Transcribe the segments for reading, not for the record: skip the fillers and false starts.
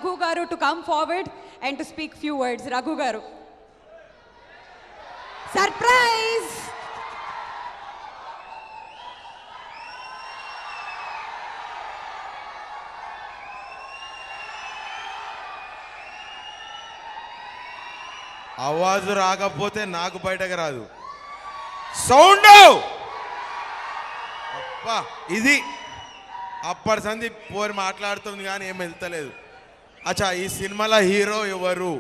Raghu Garu to come forward and to speak few words. Raghu Garu. Surprise! ఆవాజు రాకపోతే నాకు బయటకు రాదు. Sound అబ్బా, ఇది అప్పటి సంది పోరి మాట్లాడుతుంది కానీ ఏం వెళ్తలేదు. అచ్చా, ఈ సినిమాలో హీరో ఎవరు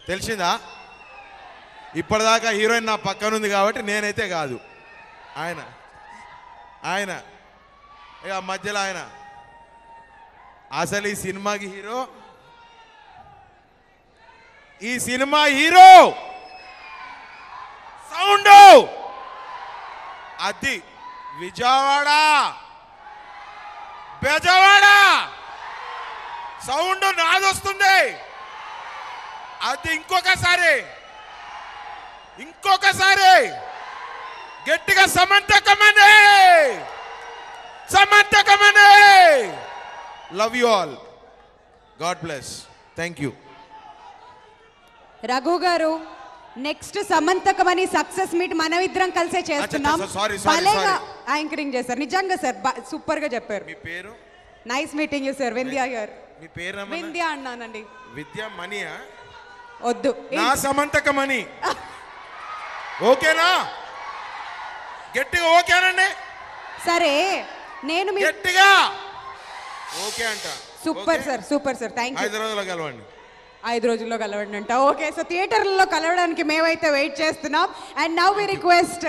తెలిసిందా? ఇప్పటిదాకా హీరోయిన్ నా పక్కన ఉంది కాబట్టి నేనైతే కాదు. ఆయన ఇక మధ్యలో ఆయన. అసలు ఈ సినిమాకి హీరో, ఈ సినిమా హీరో సౌండ్ అది విజయవాడ బెజవాడ సౌండ్ నాదొస్తుంది. అది ఇంకొకసారి గట్టిగా సమంతకమనే. Love you all. God bless. Thank you. Raghu గారు, నెక్స్ట్ సమంతకమని సక్సెస్ మీట్ మనమిద్దరం కలిసే చేస్తున్నాం. భలేగా యాంకరింగ్ చేశారు, నిజంగా సార్ సూపర్ గా చెప్పారు. మీ పేరు? Nice meeting you sir. Vindhya గారు. మీ పేరు? వింధ్యా అన్నానండి. విద్యా మణియా? వద్దు, నా సమంతకమణి. ఓకేనా? గట్టిగా ఓకేనండి. సరే, నేను గట్టిగా ఓకే అంట. Super sir, super sir. Thank you. 5 రోజుల్లో కలవండి. 5 రోజుల్లో కలవండి అంట. ఓకే, సో థియేటర్లలో కలవడానికి మేమైతే వెయిట్ చేస్తున్నాం. And now we request